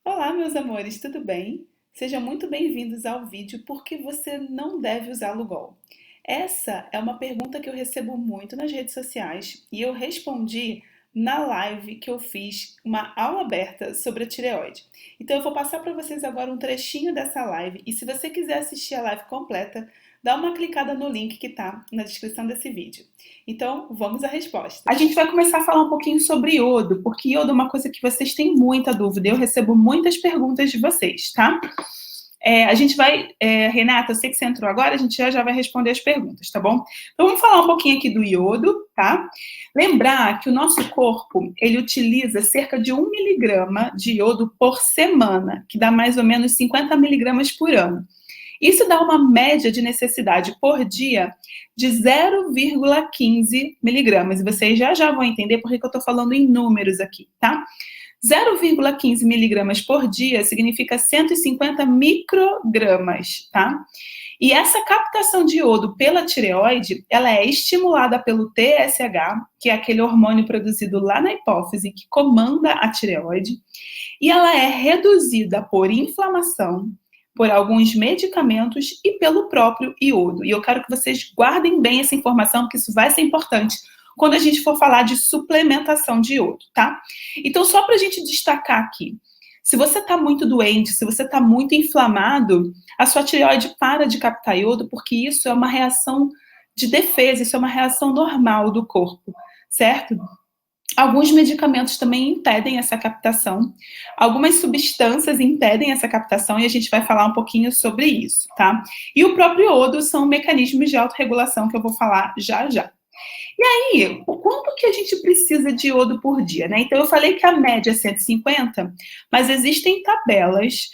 Olá, meus amores, tudo bem? Sejam muito bem-vindos ao vídeo Por que você não deve usar Lugol. Essa é uma pergunta que eu recebo muito nas redes sociais e eu respondi na live que eu fiz uma aula aberta sobre a tireoide. Então eu vou passar para vocês agora um trechinho dessa live e se você quiser assistir a live completa, dá uma clicada no link que está na descrição desse vídeo. Então, vamos à resposta. A gente vai começar a falar um pouquinho sobre iodo, porque iodo é uma coisa que vocês têm muita dúvida. Eu recebo muitas perguntas de vocês, tá? A gente vai, Renata, eu sei que você entrou agora, a gente já vai responder as perguntas, tá bom? Então vamos falar um pouquinho aqui do iodo, tá? Lembrar que o nosso corpo, ele utiliza cerca de 1 miligrama de iodo por semana, que dá mais ou menos 50 miligramas por ano. Isso dá uma média de necessidade por dia de 0,15 miligramas. E vocês já vão entender por que eu estou falando em números aqui, tá? 0,15 miligramas por dia significa 150 microgramas, tá? E essa captação de iodo pela tireoide, ela é estimulada pelo TSH, que é aquele hormônio produzido lá na hipófise que comanda a tireoide, e ela é reduzida por inflamação, por alguns medicamentos e pelo próprio iodo. E eu quero que vocês guardem bem essa informação, porque isso vai ser importante quando a gente for falar de suplementação de iodo, tá? Então, só para a gente destacar aqui, se você está muito doente, se você está muito inflamado, a sua tireoide para de captar iodo, porque isso é uma reação de defesa, isso é uma reação normal do corpo, certo? Alguns medicamentos também impedem essa captação, algumas substâncias impedem essa captação e a gente vai falar um pouquinho sobre isso, tá? E o próprio iodo são mecanismos de autorregulação que eu vou falar já. E aí, o quanto que a gente precisa de iodo por dia, né? Então, eu falei que a média é 150, mas existem tabelas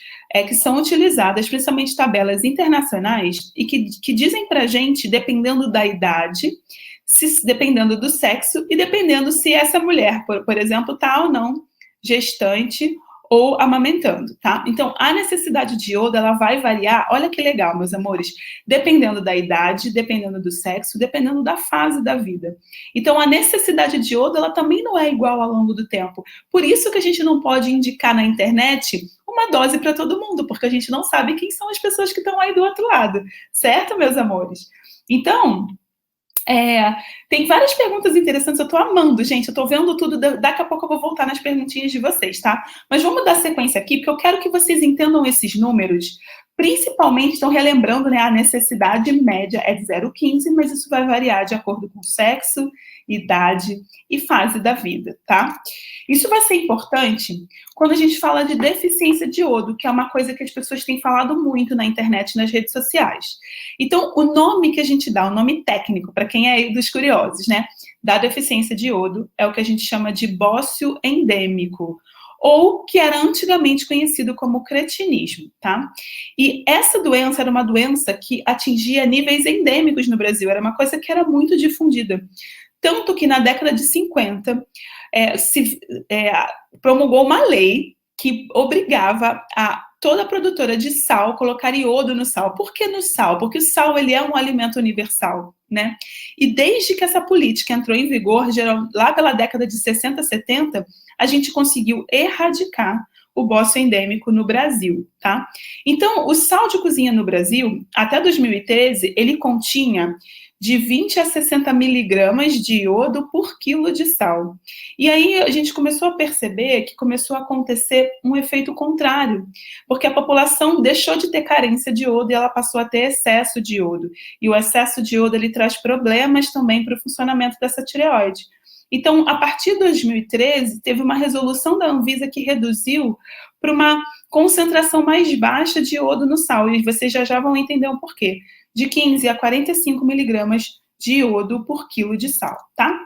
que são utilizadas, principalmente tabelas internacionais, e que dizem pra gente, dependendo da idade, dependendo do sexo e dependendo se essa mulher, por exemplo, tá ou não gestante ou amamentando, tá? Então, a necessidade de iodo, ela vai variar, olha que legal, meus amores, dependendo da idade, dependendo do sexo, dependendo da fase da vida. Então, a necessidade de iodo, ela também não é igual ao longo do tempo. Por isso que a gente não pode indicar na internet uma dose para todo mundo, porque a gente não sabe quem são as pessoas que estão aí do outro lado, certo, meus amores? Então, tem várias perguntas interessantes, eu tô amando, gente, eu tô vendo tudo, daqui a pouco eu vou voltar nas perguntinhas de vocês, tá? Mas vamos dar sequência aqui, porque eu quero que vocês entendam esses números, principalmente, estão relembrando, né, a necessidade média é de 0,15, mas isso vai variar de acordo com sexo, idade e fase da vida, tá? Isso vai ser importante quando a gente fala de deficiência de iodo, que é uma coisa que as pessoas têm falado muito na internet, nas redes sociais. Então, o nome que a gente dá, o nome técnico, para quem é dos curiosos, né, da deficiência de iodo, é o que a gente chama de bócio endêmico, ou que era antigamente conhecido como cretinismo, tá? E essa doença era uma doença que atingia níveis endêmicos no Brasil, era uma coisa que era muito difundida. Tanto que na década de 50 se promulgou uma lei que obrigava a toda produtora de sal colocar iodo no sal. Por que no sal? Porque o sal, ele é um alimento universal, né? E desde que essa política entrou em vigor, lá pela década de 60, 70, a gente conseguiu erradicar o bócio endêmico no Brasil, tá? Então, o sal de cozinha no Brasil, até 2013, ele continha de 20 a 60 miligramas de iodo por quilo de sal. E aí a gente começou a perceber que começou a acontecer um efeito contrário, porque a população deixou de ter carência de iodo e ela passou a ter excesso de iodo. E o excesso de iodo, ele traz problemas também para o funcionamento dessa tireoide. Então, a partir de 2013, teve uma resolução da Anvisa que reduziu para uma concentração mais baixa de iodo no sal, e vocês já vão entender o porquê. De 15 a 45 miligramas de iodo por quilo de sal, tá?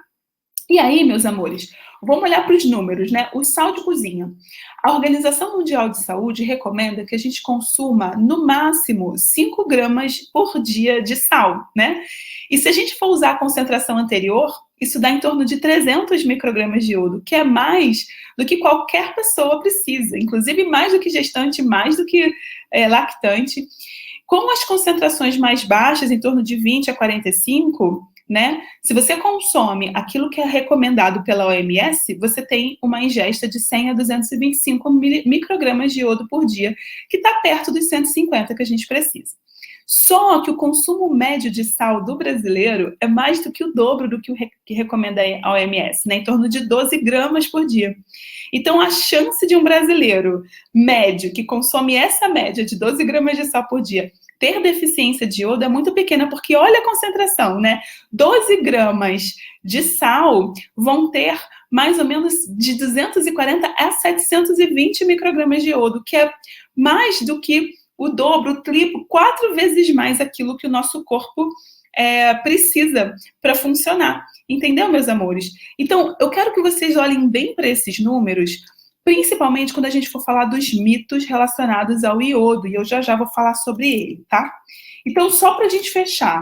E aí, meus amores, vamos olhar para os números, né? O sal de cozinha. A Organização Mundial de Saúde recomenda que a gente consuma, no máximo, 5 gramas por dia de sal, né? E se a gente for usar a concentração anterior, isso dá em torno de 300 microgramas de iodo, que é mais do que qualquer pessoa precisa, inclusive mais do que gestante, mais do que lactante. Com as concentrações mais baixas, em torno de 20 a 45, né? Se você consome aquilo que é recomendado pela OMS, você tem uma ingesta de 100 a 225 microgramas de iodo por dia, que está perto dos 150 que a gente precisa. Só que o consumo médio de sal do brasileiro é mais do que o dobro do que recomenda a OMS, né? Em torno de 12 gramas por dia. Então, a chance de um brasileiro médio que consome essa média de 12 gramas de sal por dia ter deficiência de iodo é muito pequena, porque olha a concentração, né? 12 gramas de sal vão ter mais ou menos de 240 a 720 microgramas de iodo, que é mais do que o dobro, o triplo, 4 vezes mais aquilo que o nosso corpo precisa para funcionar. Entendeu, meus amores? Então, eu quero que vocês olhem bem para esses números, principalmente quando a gente for falar dos mitos relacionados ao iodo, e eu já vou falar sobre ele, tá? Então, só para a gente fechar,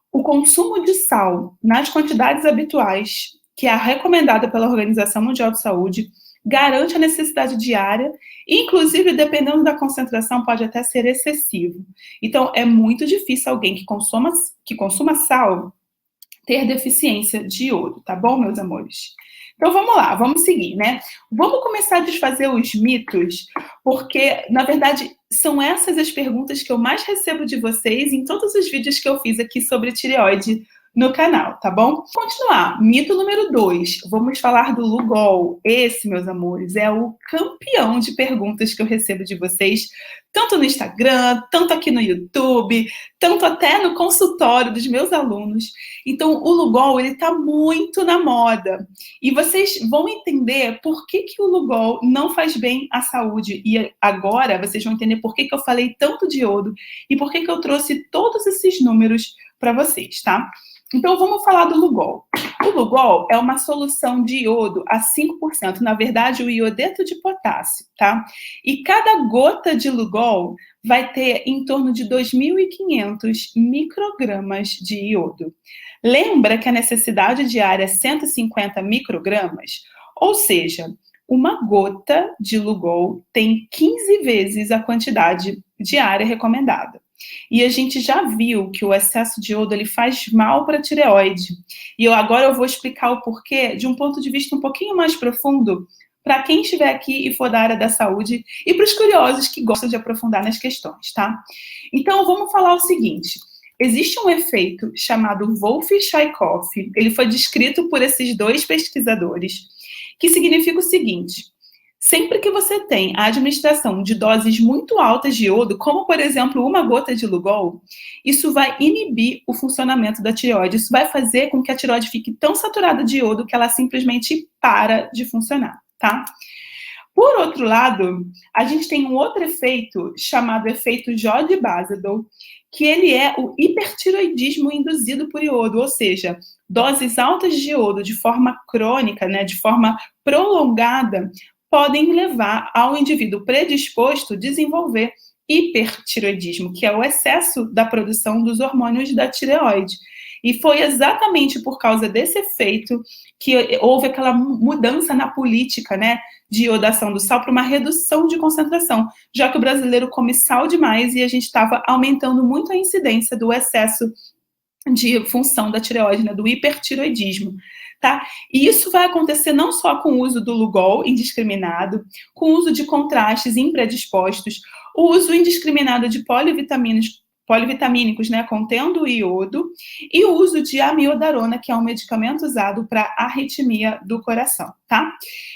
o consumo de sal nas quantidades habituais, que é a recomendada pela Organização Mundial de Saúde, garante a necessidade diária, inclusive, dependendo da concentração, pode até ser excessivo. Então, é muito difícil alguém que consuma sal ter deficiência de iodo, tá bom, meus amores? Então, vamos lá, vamos seguir, né? Vamos começar a desfazer os mitos, porque, na verdade, são essas as perguntas que eu mais recebo de vocês em todos os vídeos que eu fiz aqui sobre tireoide no canal, tá bom? Vamos continuar. Mito número 2. Vamos falar do Lugol. Esse, meus amores, é o campeão de perguntas que eu recebo de vocês, tanto no Instagram, tanto aqui no YouTube, tanto até no consultório dos meus alunos. Então, o Lugol, ele tá muito na moda. E vocês vão entender por que o Lugol não faz bem à saúde. E agora, vocês vão entender por que eu falei tanto de iodo e por que eu trouxe todos esses números para vocês, tá? Então, vamos falar do Lugol. O Lugol é uma solução de iodo a 5%, na verdade, o iodeto de potássio, tá? E cada gota de Lugol vai ter em torno de 2.500 microgramas de iodo. Lembra que a necessidade diária é 150 microgramas? Ou seja, uma gota de Lugol tem 15 vezes a quantidade diária recomendada. E a gente já viu que o excesso de iodo ele faz mal para a tireoide. E agora eu vou explicar o porquê de um ponto de vista um pouquinho mais profundo para quem estiver aqui e for da área da saúde e para os curiosos que gostam de aprofundar nas questões, tá? Então, vamos falar o seguinte. Existe um efeito chamado Wolff-Chaikoff, ele foi descrito por esses dois pesquisadores, que significa o seguinte: sempre que você tem a administração de doses muito altas de iodo, como, por exemplo, uma gota de Lugol, isso vai inibir o funcionamento da tireoide. Isso vai fazer com que a tireoide fique tão saturada de iodo que ela simplesmente para de funcionar, tá? Por outro lado, a gente tem um outro efeito chamado efeito Jod-Basedow, que ele é o hipertiroidismo induzido por iodo, ou seja, doses altas de iodo de forma crônica, né, de forma prolongada, podem levar ao indivíduo predisposto a desenvolver hipertiroidismo, que é o excesso da produção dos hormônios da tireoide. E foi exatamente por causa desse efeito que houve aquela mudança na política, né, de iodação do sal para uma redução de concentração, já que o brasileiro come sal demais e a gente estava aumentando muito a incidência do excesso de função da tireoide, né, do hipertiroidismo. Tá? E isso vai acontecer não só com o uso do Lugol indiscriminado, com o uso de contrastes impredispostos, o uso indiscriminado de polivitamínicos, né, contendo iodo, e o uso de amiodarona, que é um medicamento usado para arritmia do coração, tá?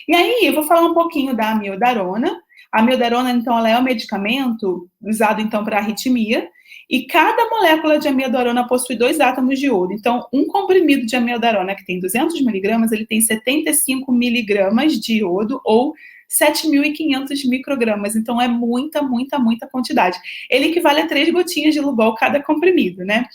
E aí, eu vou falar um pouquinho da amiodarona. A amiodarona, então, ela é um medicamento usado, então, para arritmia, e cada molécula de amiodarona possui 2 átomos de iodo. Então, um comprimido de amiodarona que tem 200 miligramas, ele tem 75 miligramas de iodo, ou 7.500 microgramas. Então, é muita, muita, muita quantidade. Ele equivale a 3 gotinhas de Lugol cada comprimido, né?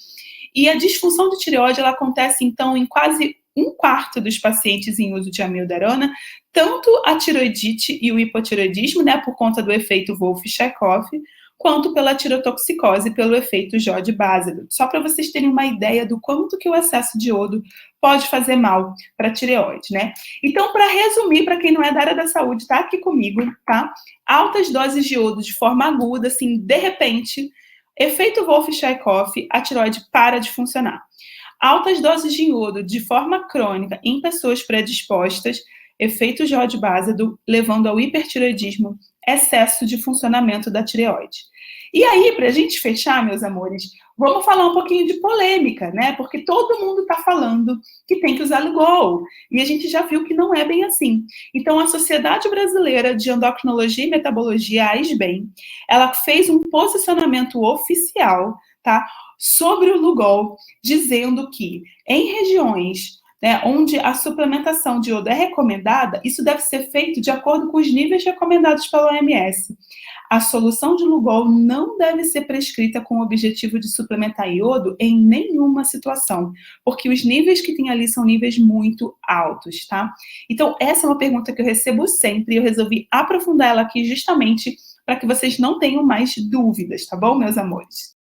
E a disfunção de tireoide, ela acontece, então, em quase 1/4 dos pacientes em uso de amiodarona, tanto a tiroidite e o hipotiroidismo, né, por conta do efeito Wolff-Chaikoff, quanto pela tirotoxicose, pelo efeito Jod-Basedow. Só para vocês terem uma ideia do quanto que o excesso de iodo pode fazer mal para a tireoide, né? Então, para resumir, para quem não é da área da saúde, tá aqui comigo, tá? Altas doses de iodo de forma aguda, assim, de repente, efeito Wolff-Chaikoff, a tireoide para de funcionar. altas doses de iodo de forma crônica em pessoas predispostas, efeito de básido, levando ao hipertireoidismo, excesso de funcionamento da tireoide. E aí, para a gente fechar, meus amores, vamos falar um pouquinho de polêmica, né? Porque todo mundo está falando que tem que usar Lugol. E a gente já viu que não é bem assim. Então, a Sociedade Brasileira de Endocrinologia e Metabologia, a ASBEM, ela fez um posicionamento oficial, tá? Sobre o Lugol, dizendo que em regiões, né, onde a suplementação de iodo é recomendada, isso deve ser feito de acordo com os níveis recomendados pela OMS. A solução de Lugol não deve ser prescrita com o objetivo de suplementar iodo em nenhuma situação, porque os níveis que tem ali são níveis muito altos, tá? Então, essa é uma pergunta que eu recebo sempre e eu resolvi aprofundar ela aqui justamente para que vocês não tenham mais dúvidas, tá bom, meus amores?